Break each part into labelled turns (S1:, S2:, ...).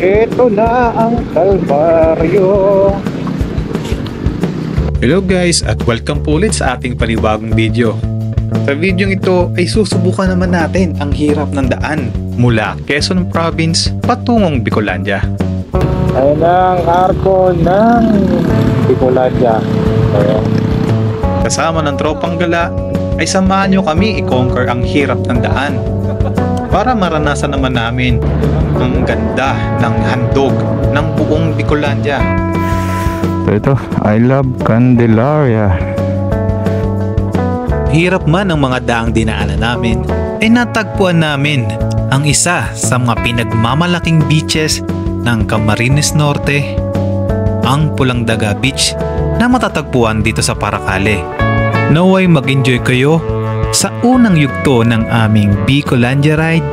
S1: Ito na ang Kalbaryo.
S2: Hello guys at welcome po ulit sa ating panibagong video. Sa video ito ay susubukan naman natin ang hirap ng daan mula Quezon Province patungong Bicolandia.
S1: Ayun ang arko ng Bicolandia.
S2: Kasama ng tropang gala ay samahan nyo kami i-conquer ang hirap ng daan para maranasan naman namin ang ganda ng handog ng buong Bicolandia.
S1: Ito, I love Candelaria.
S2: Hirap man ang mga daang dinaanan namin, ay natagpuan namin ang isa sa mga pinagmamalaking beaches ng Camarines Norte, ang Pulang Daga Beach na matatagpuan dito sa Paracale. Naway mag-enjoy kayo sa unang yugto ng aming Bicolandia ride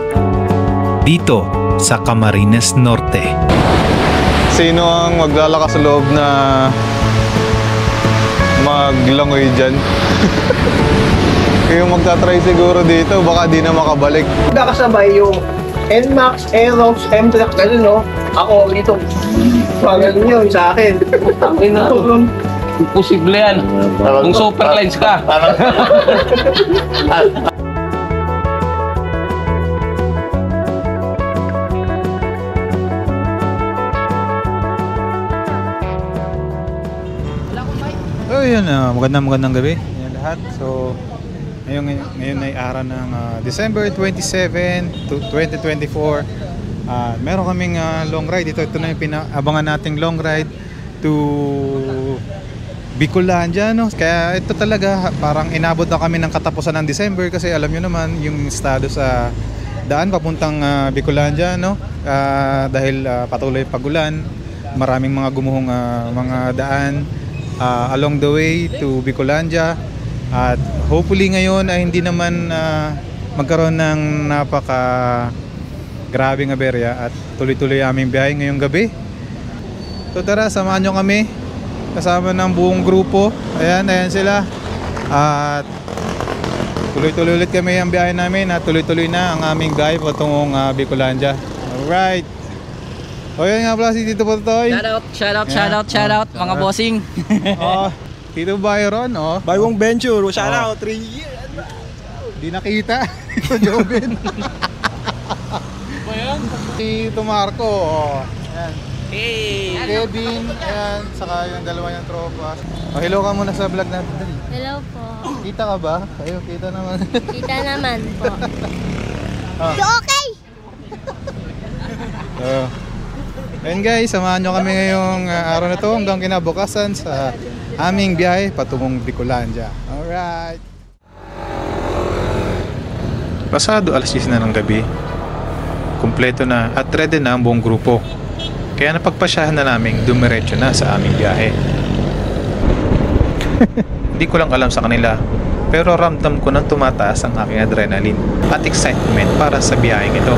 S2: dito sa Camarines Norte.
S3: Sino ang maglalakas sa loob na maglangoy dyan? Yung magta-try siguro dito, baka di na makabalik.
S4: Nakasabay yung NMAX, Aerox, M-Track, gano'n no? Ako dito, gano'n yun sa akin.
S5: Ay na, imposible yan. Kung superlines ka.
S2: So yun, magandang gabi yan lahat. So ngayon ay araw ng December 27 to 2024. Meron kaming long ride dito. Ito na yung pinaabangan nating long ride to Bicolandia, no? Kaya ito talaga parang inabot na kami ng katapusan ng December kasi alam nyo naman yung estado sa daan papuntang Bicolandia, no? Dahil patuloy pagulan, maraming mga gumuhong mga daan along the way to Bicolandia, at hopefully ngayon ay hindi naman magkaroon ng napaka grabing aberya at tuloy-tuloy aming biyahe ngayong gabi. So tara, samahan nyo kami kasama ng buong grupo. Ayan sila, at tuloy-tuloy ulit kami ang biyahe namin at tuloy-tuloy na ang aming biyahe patungong Bicolandia. Alright. O yun nga pala si Tito Potoy.
S5: Shout out mga bossing.
S2: Tito Byron,
S4: Baywang Venture, shout out, 3 years.
S2: di nakita. Ito Jobin. Tito Marco, ayan.
S5: Hey!
S2: Kevin, ayan, saka yung dalawa niyang tropa. Hello ka muna sa vlog natin. Dali.
S6: Hello po.
S2: Kita ka ba? Ayun, kita naman.
S6: Kita naman po. Okay!
S2: Ayun guys, samahan nyo kami ngayong araw na to hanggang kinabukasan sa aming biyahe patungong Bicolandia. Alright! Pasado alas 10 na ng gabi, kumpleto na at ready na ang buong grupo. Kaya napagpasyahan na namin dumiretso na sa aming biyahe. Hindi ko lang alam sa kanila, pero ramdam ko nang tumataas ang aking adrenaline at excitement para sa biyaheng ito.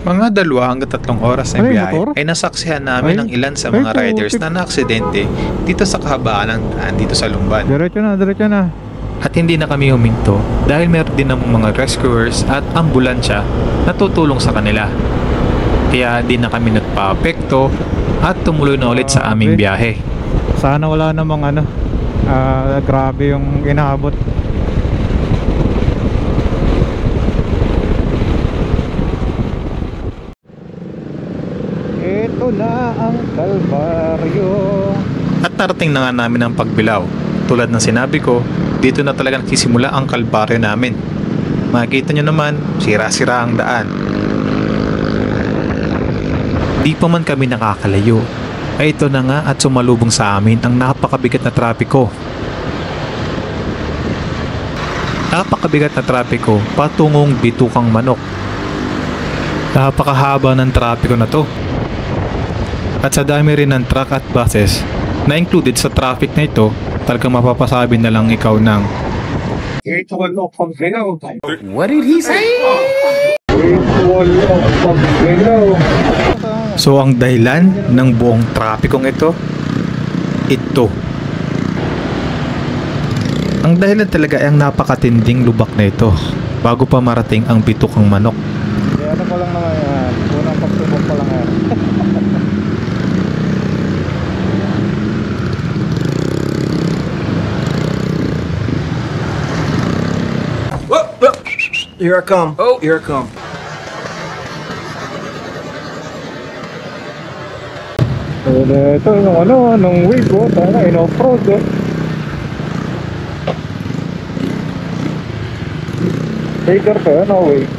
S2: Mga 2 hanggang 3 oras ng biyahe ay nasaksihan namin ng ilan sa mga riders na naaksidente dito sa kahabaan ng daan dito sa Lumban.
S1: Diretso na.
S2: At hindi na kami huminto dahil meron din ng mga rescuers at ambulansya na tutulong sa kanila. Kaya di na kami nagpa-apekto at tumuloy na ulit sa aming biyahe.
S1: Sana wala namang grabe yung inaabot. Ito na ang Kalbaryo.
S2: At narating na nga namin ang pagbilaw. Tulad ng sinabi ko, dito na talaga nagsisimula ang kalbaryo namin. Makikita nyo naman, sira-sira ang daan. Di pa man kami nakakalayo, ay ito na nga at sumalubong sa amin ang napakabigat na trapiko. Napakabigat na trapiko patungong Bitukang Manok. Napakahaba ng trapiko na to. At sa dami rin ng truck at buses na included sa traffic na ito, talagang mapapasabi na lang ikaw ng
S5: What did he say?
S2: So ang dahilan ng buong trapikong ito, ang dahilan talaga ay ang napakatinding lubak na ito bago pa marating ang bitukang manok.
S1: Kaya ano pa lang naman yan. Unang pagsubok pa lang yan.
S4: Here I come. Oh, here I come.
S1: Ito yung nung wave oh. Sana in-off-road oh. Taker pa yun, no wave.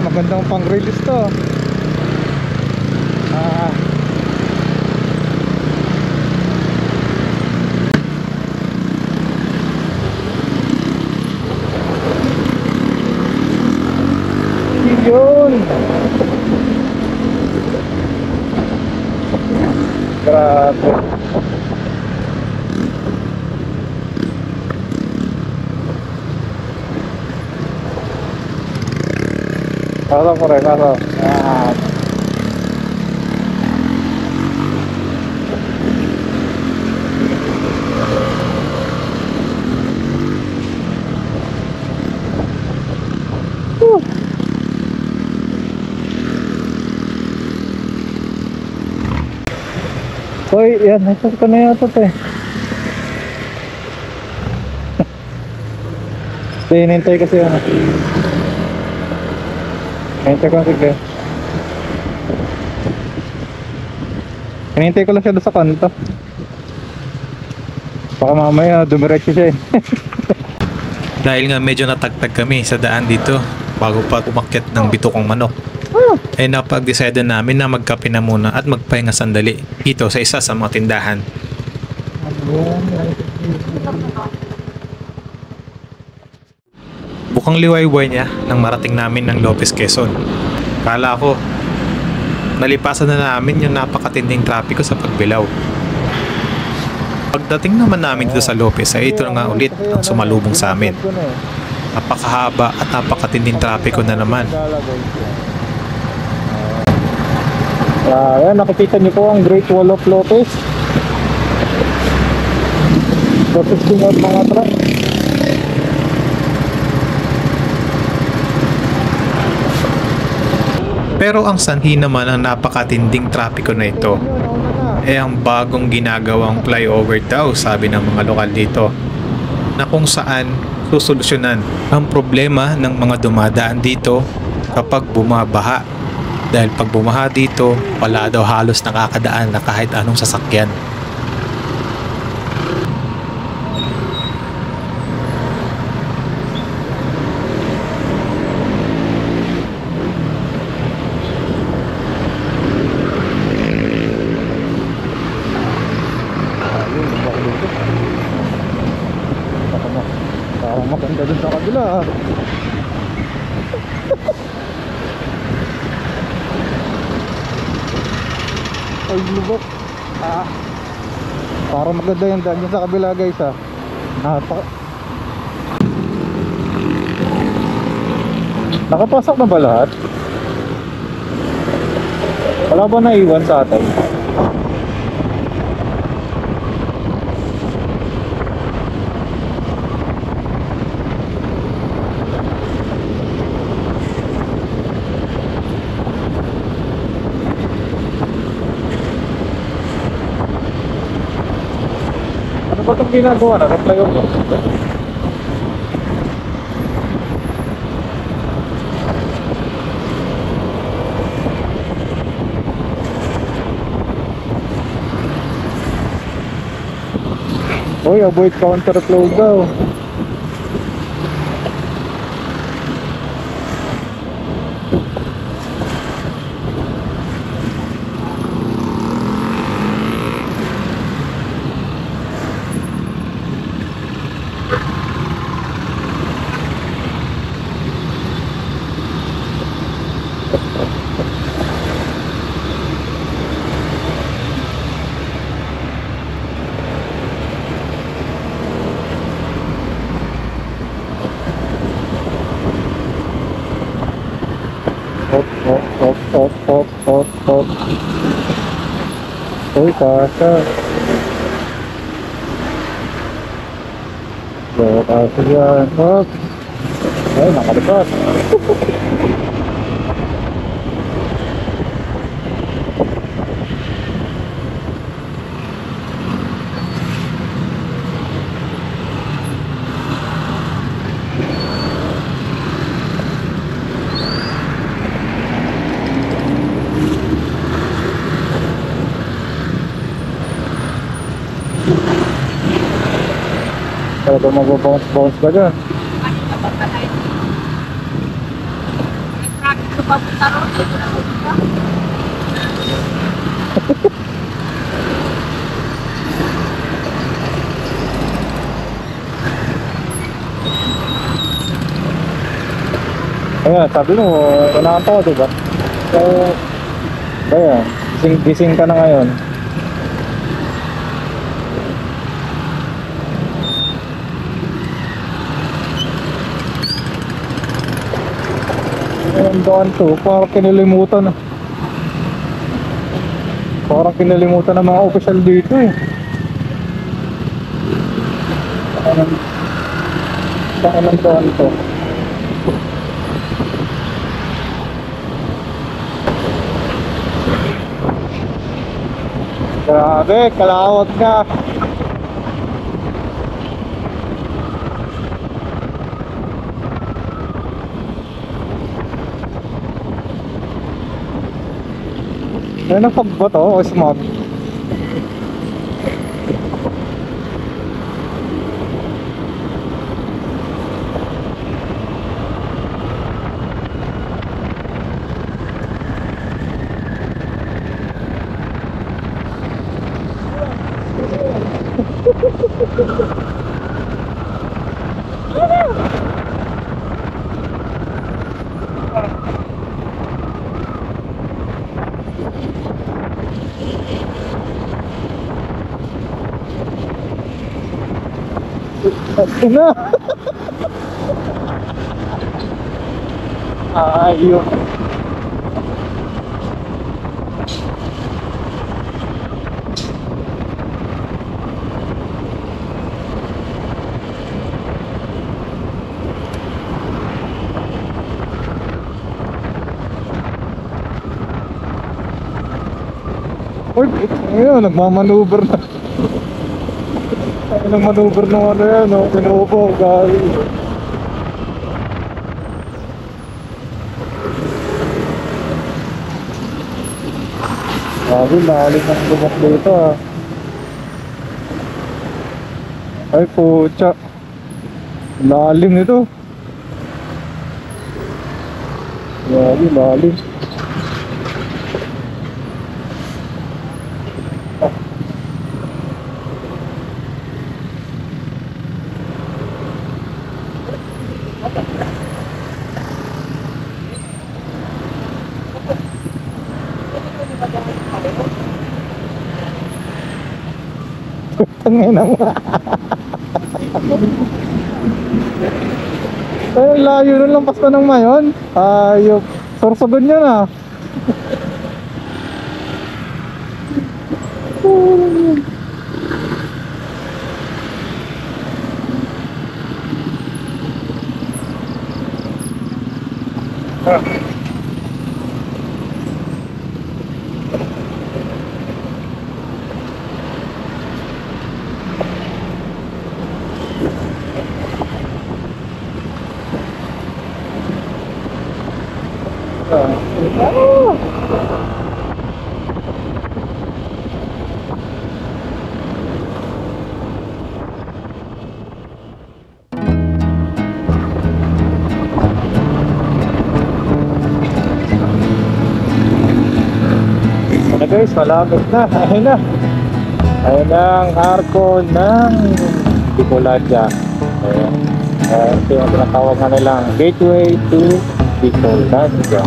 S1: Magandang pang-release to. Yun. Grabe. Pasok ko rin, pasok. Hoy, yan, nasas ko na yata ito eh. Hinintay kasi yan. Hinintay ko lang sige. Hinintay ko lang siya doon sa kanto. Baka mamaya dumiretso siya eh.
S2: Dahil nga medyo natagtag kami sa daan dito bago pa umakyat ng bitukang manok, ay napag-decide namin na magkape na muna at magpahinga sandali dito sa isa sa mga tindahan. Bukang liwayway niya nang marating namin ng Lopez, Quezon. Kala ko nalipasan na namin yung napakatinding trapiko sa pagbilaw. Pagdating naman namin dito sa Lopez ay ito na nga ulit ang sumalubong sa amin. Napakahaba at napakatinding trapiko na naman.
S1: Ayan, nakikita niyo po ang Great Wall of Lopez. Lopez King of mga truck.
S2: Pero ang sanhi naman ng napakatinding trapiko na ito ay ang bagong ginagawang flyover daw, sabi ng mga lokal dito, na kung saan susolusyonan ang problema ng mga dumadaan dito kapag bumabaha. Dahil pag bumaha dito, wala daw halos nakakadaan na kahit anong sasakyan.
S1: Parang maganda dun sa kabila. Ay, lubok. Parang maganda yung daan dyan sa kabila guys ha. Nakapasok na ba lahat? Wala ba naiwan sa atin? Ano ba itong ginagawa na? Flyover? Uy, avoid counterflow daw. Hop, hop, hop, hop, hop, hop, hop. Uy, kasha. Bawa kasha dyan. Hop. Ay, nakalipat. Talaga mag-bounce ka dyan. Ayan, sabi mo, kailangan pa ko, diba? So, ayan, gising ka na ngayon. Ayan, doon to, parang kinalimutan na. Parang kinalimutan ng mga opisyal dito eh. Saan ang doon to? Grabe, kalawag ka. Ano na pagbato o smog? Ina! Ayun. Uy, ayun, nagmamanuver na. Nagmanuver ng ano yan, no? Pinupo, gali. Grabe, lalim ng lumok dito ah. Ay, pucha. Lalim nito. Grabe, lalim. Tangina mo. Ay, layo nun lang pasta ng mayon. Ayop. Sorsogon niya na. Guys, malapit na. Ayun na. Ayun na ang arko ng Bicolandia. Ayun. Ito yung tinatawag nga nilang gateway to Bicolandia.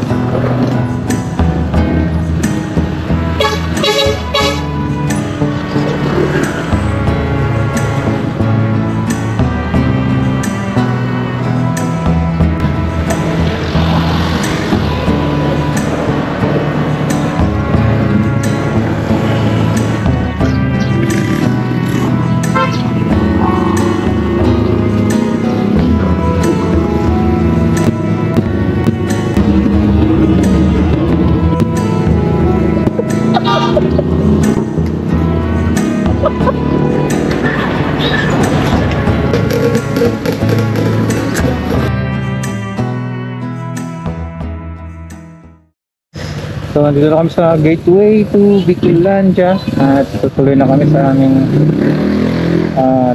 S1: So, dito na kami sa gateway to Bicolandia at tutuloy na kami sa aming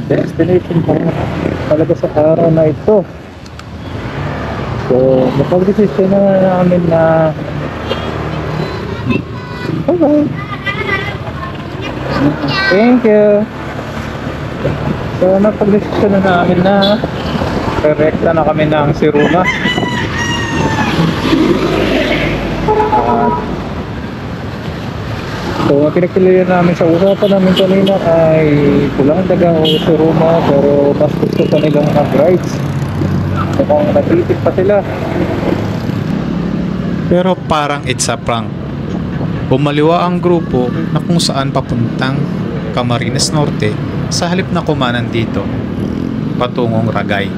S1: destination talaga sa araw na ito. So, napag-desisyon na namin na okay. Thank you. So, napag-desisyon na namin na direkta na kami ng Siruma. So, ang pinagpilihan namin sa usapan namin kanina ay Pulandaga o Siruma, pero mas gusto pa nilang mag-rides. Mukhang nagtitip pa sila.
S2: Pero parang it's a prank. Bumaliwa ang grupo na kung saan papuntang Camarines Norte sa halip na kumanan dito patungong Ragay.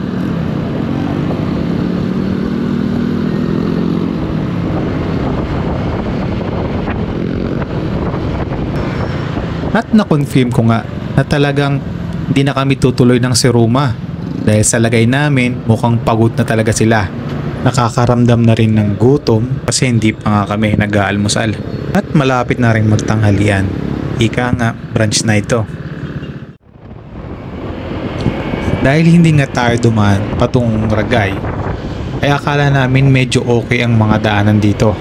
S2: At na-confirm ko nga na talagang hindi na kami tutuloy ng Siruma dahil sa lagay namin mukhang pagod na talaga sila. Nakakaramdam na rin ng gutom kasi hindi pa nga kami nag-aalmusal. At malapit na rin magtanghalian. Ika nga, brunch na ito. Dahil hindi nga tayo dumaan patungong Ragay, ay akala namin medyo okay ang mga daanan dito.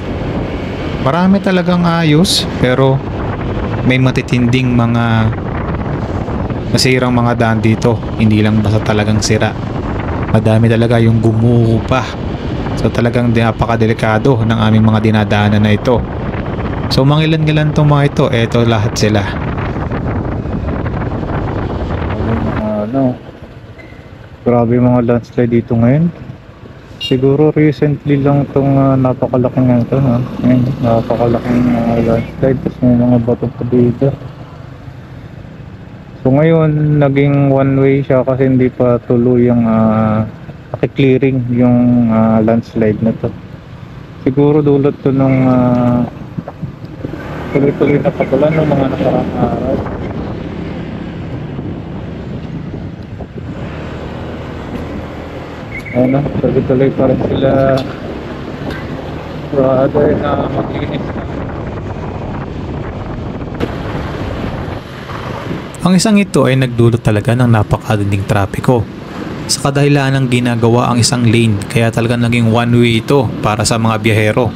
S2: Marami talagang ayos pero may matitinding mga masirang mga daan dito. Hindi lang basta talagang sira. Madami talaga yung gumuho pa. So talagang napakadelikado ng aming mga dinadaanan na ito. So mangilan-ngilan itong mga ito. Eto lahat sila.
S1: Grabe yung mga landslide dito ngayon. Siguro recently lang itong napakalaking ito. Napakalaking landslide. Tapos may mga bato pa dito. So ngayon naging one way siya kasi hindi pa tuloy yung clearing yung landslide na to. Siguro dulot to nung tuloy-tuloy na patulan ng mga nakaraang araw. Ano, tuloy-tuloy pa rin sila rather na maglinis.
S2: Ang isang ito ay nagdulot talaga ng napakadinding trapiko. Sa kadahilan ng ginagawa ang isang lane kaya talaga naging one way ito para sa mga biyahero.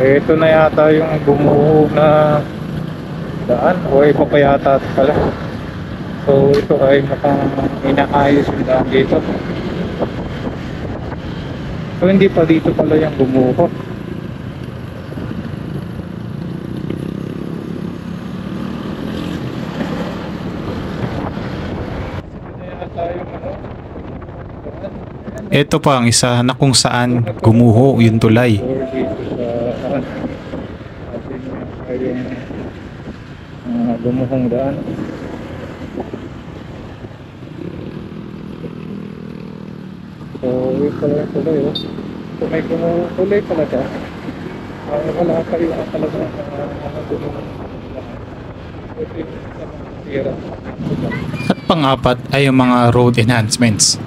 S1: Ito na yata yung bumuo na daan o iba pa yata pala. So ito ay mukhang inaayos yung daan dito. So hindi pa dito pala yung bumuo.
S2: Ito pa ang isa na kung saan gumuho yung tulay.
S1: Gumuhong daan. So ito pala yung tulay. So may gumuhong tulay pala siya. Wala kayo talaga gumuhong daan.
S2: At pang-apat ay yung mga road enhancements.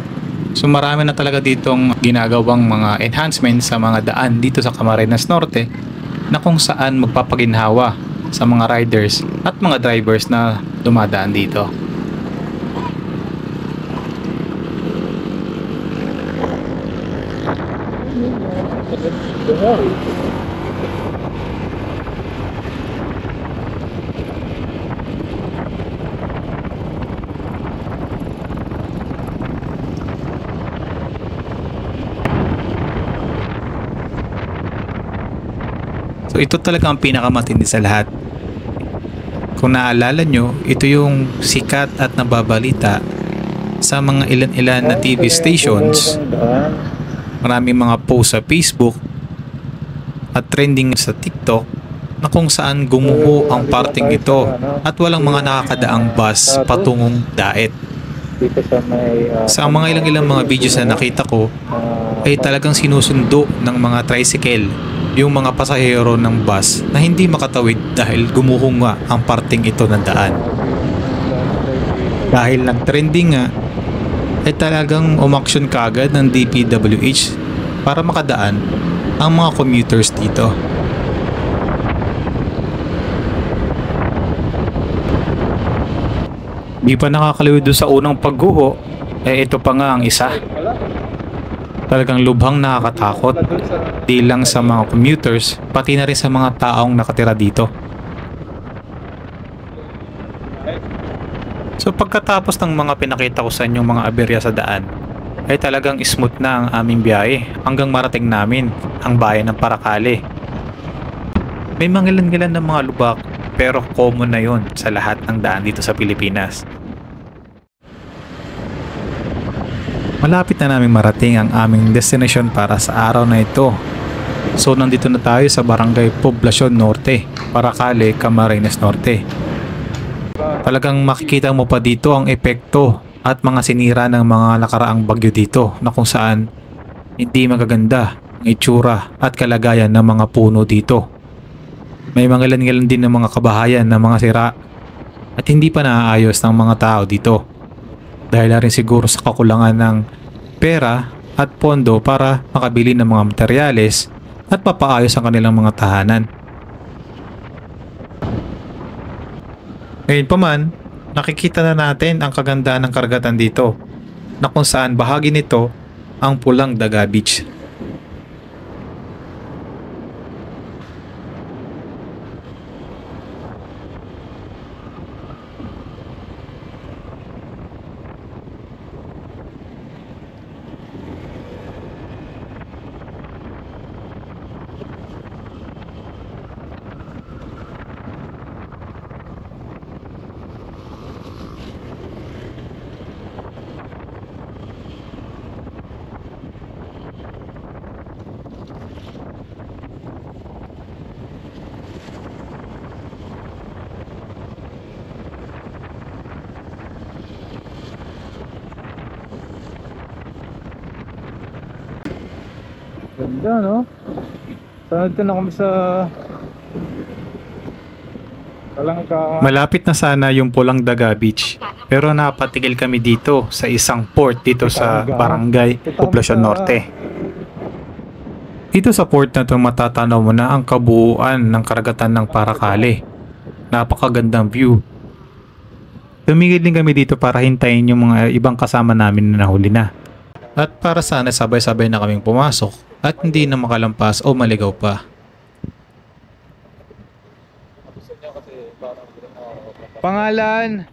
S2: So marami na talaga ditong ginagawang mga enhancements sa mga daan dito sa Camarines Norte na kung saan magpapaginhawa sa mga riders at mga drivers na dumadaan dito. So ito talaga ang pinakamatindi sa lahat. Kung naalala nyo, ito yung sikat at nababalita sa mga ilan-ilan na TV stations. Maraming mga post sa Facebook at trending sa TikTok na kung saan gumuho ang parting ito at walang mga nakakadaang bus patungong Daet. Sa mga ilang-ilang mga videos na nakita ko ay talagang sinusundo ng mga tricycle yung mga pasahero ng bus na hindi makatawid dahil gumuho nga ang parting ito ng daan. Dahil nag-trending nga, ay talagang umaksyon kaagad ng DPWH para makadaan ang mga commuters dito. Di pa nakakaliw doon sa unang pagguho, ito pa nga ang isa. Talagang lubhang nakakatakot, di lang sa mga commuters, pati na rin sa mga taong nakatira dito. So pagkatapos ng mga pinakita ko sa inyong mga aberya sa daan, ay talagang smooth na ang aming biyahe hanggang marating namin ang bayan ng Paracale. May mangilan-ngilan ng mga lubak, pero common na yon sa lahat ng daan dito sa Pilipinas. Malapit na namin marating ang aming destination para sa araw na ito. So nandito na tayo sa Barangay Poblacion Norte, Paracale, Camarines Norte. Talagang makikita mo pa dito ang epekto at mga sinira ng mga nakaraang bagyo dito, na kung saan hindi magaganda ang itsura at kalagayan ng mga puno dito. May mga ilan-ilan din ng mga kabahayan na mga sira at hindi pa naaayos ng mga tao dito. Dahil na rin siguro sa kakulangan ng pera at pondo para makabili ng mga materyales at papaayos ang kanilang mga tahanan. Ngayon pa man, nakikita na natin ang kagandaan ng karagatan dito, na kung saan bahagi nito ang Pulang Daga Beach.
S1: Ganda, no? Sanad na kami sa
S2: Malapit na sana yung Pulang Daga Beach, pero napatigil kami dito sa isang port dito sa Barangay Poblacion Norte. Dito sa port na ito matatanaw mo na ang kabuuan ng karagatan ng Paracale. Napakagandang view. Tumigil din kami dito para hintayin yung mga ibang kasama namin na nahuli na. At para sana sabay-sabay na kaming pumasok at hindi na makalampas o maligaw pa.
S1: pangalan.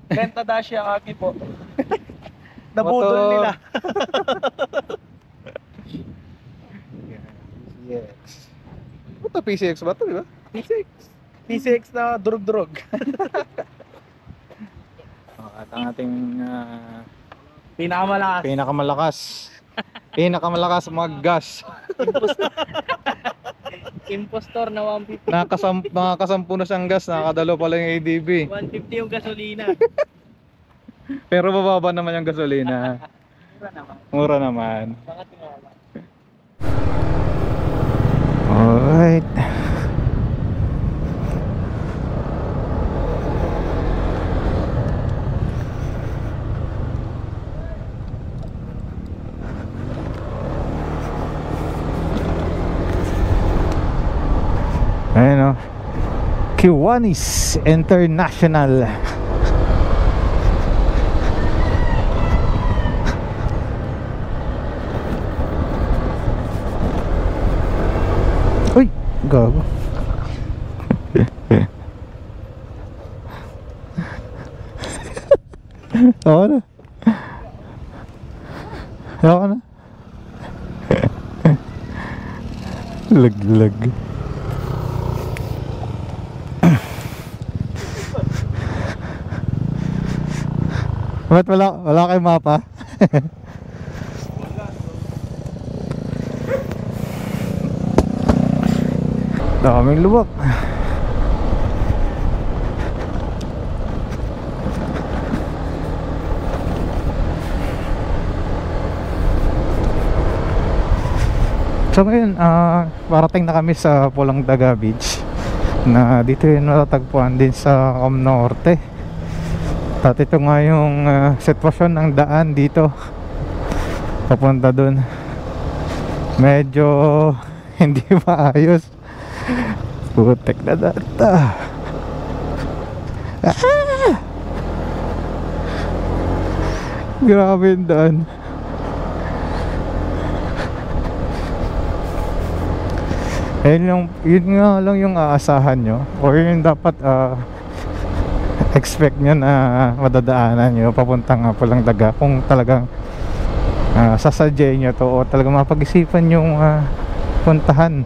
S5: Benta Dacia Aki po.
S1: Nabudol nila. Yes. Puta PCX ba ito, di ba?
S5: PCX. PCX na durug-durug.
S1: At ang ating
S5: Pinakamalakas.
S1: pinakamalakas mag-gas.
S5: Impostor na 150.
S1: Nakasampu na siyang gas, nakakadalo pala yung ADB.
S5: 150 yung gasolina.
S1: Pero bababa naman yung gasolina.
S5: Mura naman.
S1: Mura naman.
S5: Bakit tinawala?
S1: Alright. Ayan o, Kiwanis International. Uy, gago. Ako na. Ako na. Lag-lag. Ba't wala kayong mapa? Daming lubak. So ngayon, parating na kami sa Pulang Daga Beach, na dito yung natatagpuan din sa Norte.
S2: At ito nga yung sitwasyon ng daan dito papunta dun. Medyo hindi maayos. Putek na data. Grabe yung daan. Yun nga lang yung aasahan nyo, or yung dapat expect nyo na madadaanan nyo papuntang Pulang Daga, kung talagang sasadyain nyo to, o talagang mapag-isipan yung puntahan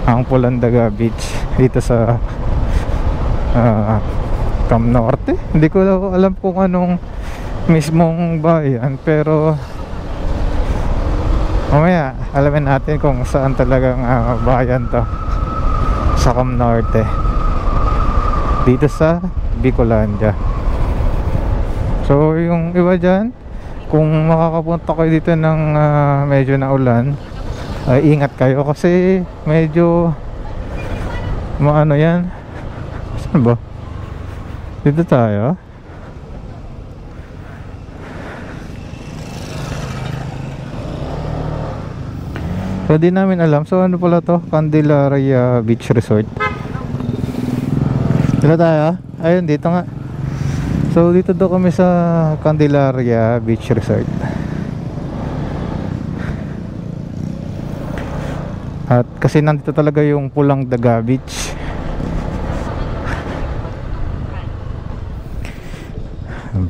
S2: ang Pulang Daga Beach dito sa Cam Norte. Hindi ko alam kung anong mismong bayan, pero mamaya alamin natin kung saan talagang bayan to sa Cam Norte dito sa Bicolandia. So yung iba dyan, kung makakapunta kayo dito ng medyo naulan, ingat kayo kasi medyo maano yan. Saan ba? Dito tayo. So di namin alam. So ano pala to? Candelaria Beach Resort. Dito tayo. Ayun, dito nga. So dito daw kami sa Candelaria Beach Resort. At kasi nandito talaga yung Pulang Daga Beach.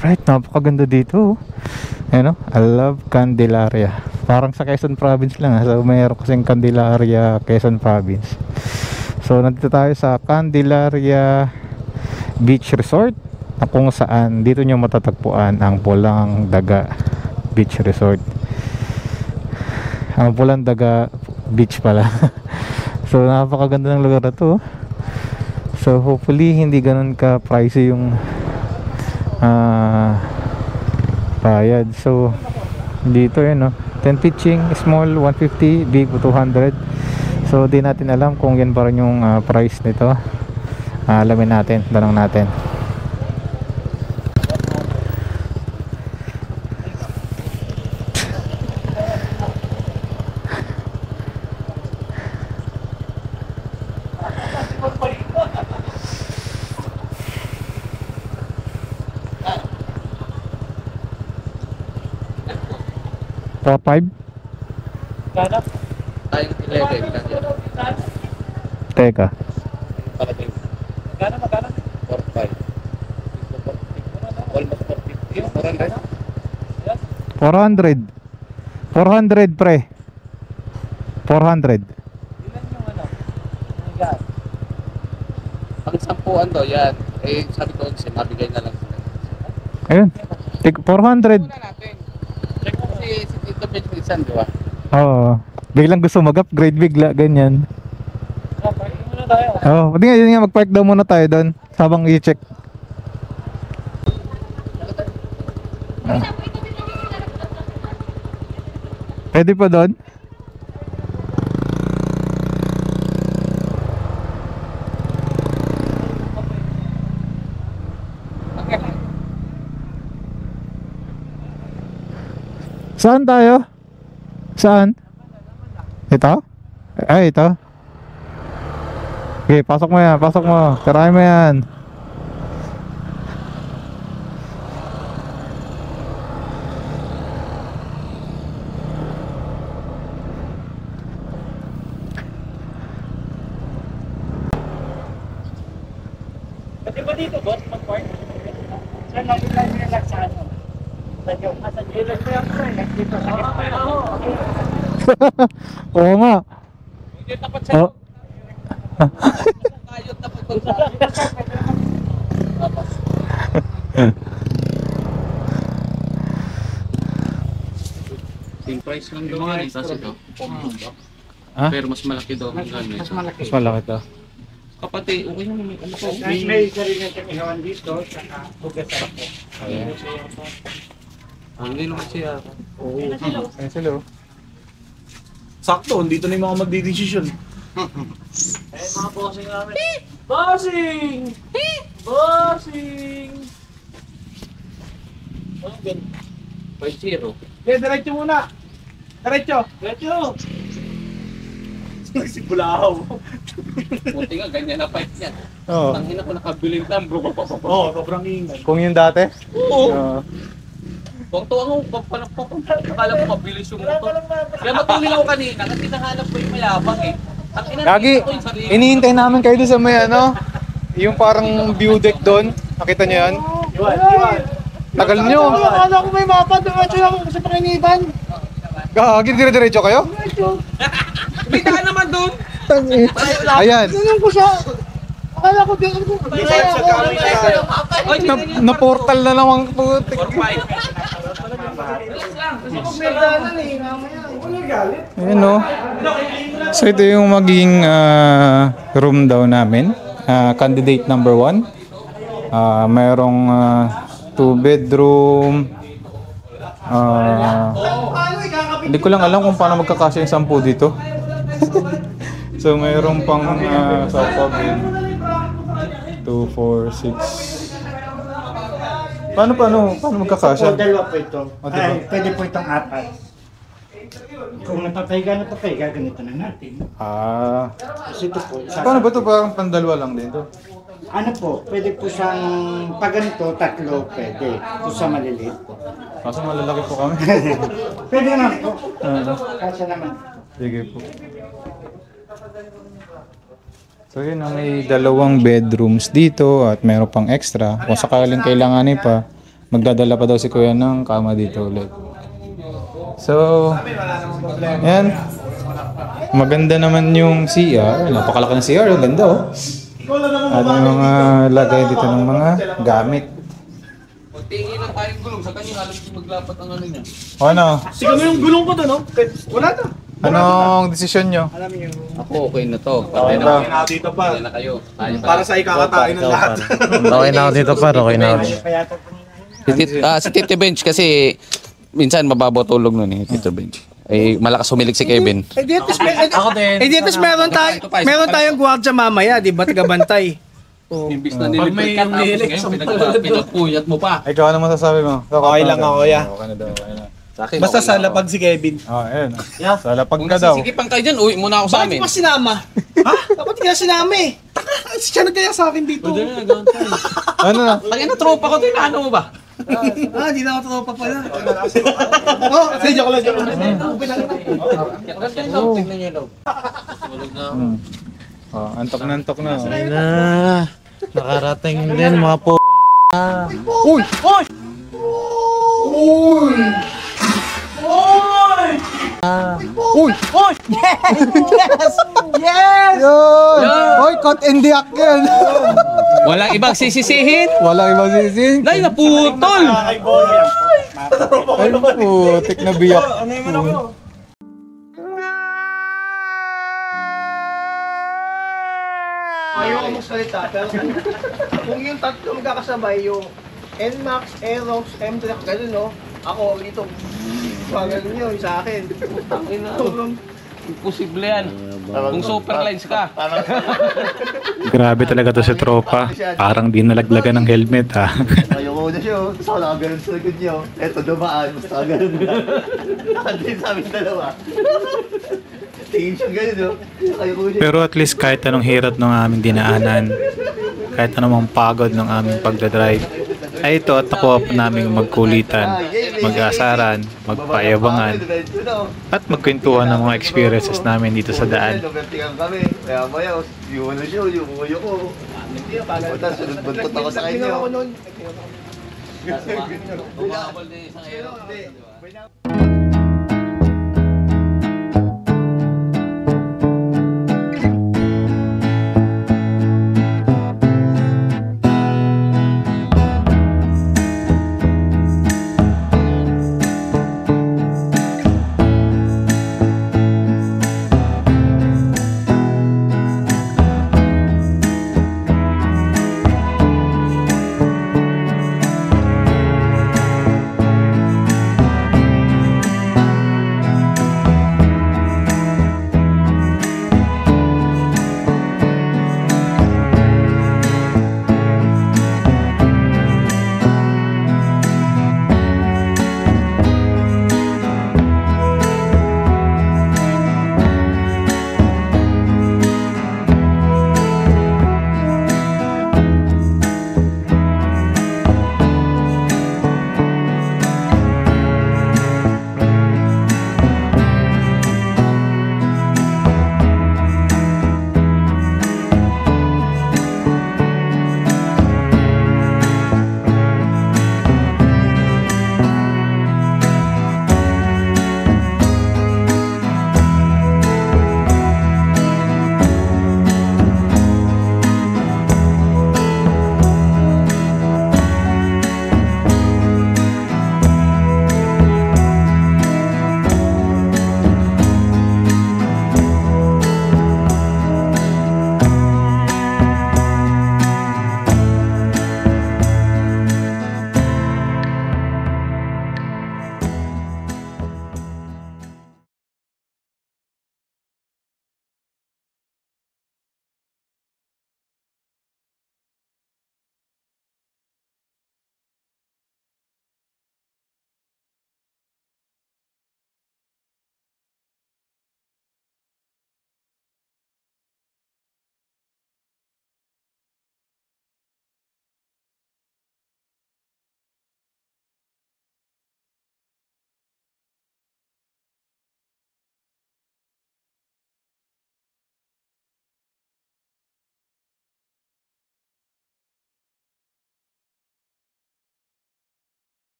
S2: Right, napakaganda dito. Ayun, I love Candelaria. Parang sa Quezon Province lang. So mayroon kasing Candelaria, Quezon Province. So nandito tayo sa Candelaria Beach Resort, na kung saan dito nyo matatagpuan ang Pulang Daga Beach Resort. Ang Pulang Daga Beach pala. So napakaganda ng lugar na to. So hopefully hindi ganun ka pricey yung bayad. So dito yun, no? 10 pitching, small 150, big 200. So di natin alam kung yan pa rin yung price nito. Alamin natin, tanong natin. Top 5?
S5: Ay, 11.
S2: Teka.
S5: Magkano? 4-5. Almost 450.
S2: 400. 400 pre. 400.
S5: Ilan yung ano? Yan. Pang sampuan to, yan. Eh, sabi ko, mabigay na lang sila.
S2: Ayun. 400.
S5: Muna natin. Check mo si Tito Bench Wilson, di ba?
S2: Oo. Biglang gusto mag-upgrade bigla, ganyan.
S5: Parking muna tayo.
S2: Oo. Pwede nga, yun nga, mag-park daw muna tayo doon habang i-check. Pwede pa doon? Saan tayo? Saan? Ito? Ay, ito. Okay, pasok mo yan, pasok mo. Tirahin mo yan.
S4: Pwede ba dito, boss, mag-park? Sir, lagi-lagi relax sa ano? Sa gilid mo yung sir, dito sa
S2: Oo nga.
S5: Hindi tapat sa
S2: Oh.
S5: kayot na pagpunta. Same price lang doon nga dito ito.
S2: Ha?
S5: Pero mas malaki daw ang ganun. Mas malaki.
S2: Mas malaki to.
S5: Kapatid, okay naman may ano ko.
S4: May sarili kang ihawan dito, saka bugas sa ako.
S5: Hindi naman siya.
S2: Ayun sila.
S3: Sakto, dito na yung mga magdidesisyon.
S4: Eh, mga bossing namin. Bossing! Bossing!
S5: 5-0.
S4: Diretso muna. Diretso. Si Bulahaw.
S5: Buti nga, ganyan na fight niyan.
S2: Oo.
S5: Ang ina ko nakabilintang bro.
S4: Oo, sobrang ingay.
S2: Kung yung dati?
S5: Oo. Tuwang-tuwa nga, pagpalakpakan. Akala ko mabilis yung motor. Kaya matulil ako kanina kasi nahanap ko yung mayabang eh. Ang ina,
S2: Lagi,
S5: ko yung sarili.
S2: inihintay namin kayo doon sa may ano, yung parang view deck doon. Nakita niyo yan? Tagal nyo.
S4: Akala ko may mapa. Diretso lang sa Pakiniban.
S2: Gagi, dire-diretso kayo?
S5: May daan naman doon.
S2: Ayan,
S4: Ganun ko siya. Akala ko din.
S2: na-portal na naman putik.
S4: May dalan eh. Mamaya. Wala galit.
S2: Ayan no. So ito yung magiging room daw namin. Candidate number 1. Mayroong 2 bedroom. Hindi ko lang alam kung paano magkakasya yung 10 dito. So mayroong pang sofa bed. 2, 4, 6. Paano magkakasya?
S7: Dalawa po ito.
S2: O, diba?
S7: Ay, pwede po itong 4. Kung napapayga, ganito na natin. Kasi ito po,
S2: Paano ba ito? Parang pandalwa lang din ito.
S7: ano po, pwede po siyang, pag ganito, 3 pwede. Kung sa maliliit po.
S2: Kaso malalaki po kami.
S7: Pwede naman po. Kasya naman.
S2: Sige po. So yun, may 2 bedrooms dito at meron pang extra. Kung sakaling kailanganin pa, magdadala pa daw si Kuya ng kama dito ulit. So, yan. Maganda naman yung CR. Napakalaki ng CR. Ang ganda oh. At may mga lagay dito ng mga gamit.
S5: Tingin lang tayong gulong. Sa kanya halos maglapat ang ano niya.
S2: Ano?
S4: Tingnan mo yung gulong ko doon, no? Wala na.
S2: Anong desisyon nyo?
S5: Ako okay na to.
S2: Okay na.
S4: Dito pa.
S5: Patay na kayo.
S4: Para sa ikakatayin ng lahat.
S3: Okay na ako dito pa, okay na ako.
S5: Si Tito Bench kasi minsan mababaw tulog nun eh, Tito Bench. Eh, malakas humilig si Kevin.
S4: Diatis meron tayong gwardiya mamaya, di ba? Taga-bantay.
S5: Imbis na nilipit ka, tapos ngayon pinagpuyat mo pa.
S2: Ikaw ano masasabi mo?
S4: Okay lang ako, ya.
S2: Okay na daw, okay na.
S4: Basta sa lapag si Kevin.
S2: Ayun. Sa lapag ka daw.
S5: Sisikipang kayo dyan, uwi muna ako sa amin.
S4: Bakit mo sinama? Ha? Dapat hindi ka sinama eh. Siya nagkaya sa akin dito.
S2: Ano na?
S5: Tangin na tropa ko, tinano mo ba?
S4: Hindi na ako tropa pala. Oh, sige, joke lang.
S5: Tingnan niyo daw.
S2: Antok na antok na.
S3: Nakarating din mga po.
S2: Uy!
S4: Uy! Uy!
S2: Uy!
S4: Uy! Yes! Yes!
S2: Yun! Uy, caught in the act yan!
S5: Walang ibang sisisihin.
S2: Wala ibang sising.
S5: Nay, naputol!
S2: Ay, putik na biyak.
S4: Ano yung ano ko? Ayaw ko magsalita, pero kung yung tatlo magkakasabay, yung NMAX, Aerox, M-Track, gano'n no? Ako dito, ganun yun sa akin.
S5: Imposible yan. Kung superlines ka.
S8: Grabe talaga to si tropa. Parang di nalaglagan ng helmet ha.
S9: Ayoko na siya, tapos wala ka ganun sa likod niyo. Eto, dumaan, basta ka ganun. Nakandin sa amin dalawa. Tingin siya ganun, ayoko siya.
S8: Pero at least kahit anong hirap ng aming dinaanan, kahit anong pagod ng aming pagdadrive, ay ito at nakuha po namin magkulitan, mag-asaran, magpayabangan, at magkwentuhan ng mga experiences namin dito sa daan.
S9: Nagkantingan kami, kaya maya, yung ano siya, yung uyo ko. Punta, sunod-buntot ako sa kanya.
S4: Ako nun.
S5: Umabol din isang aeroplane.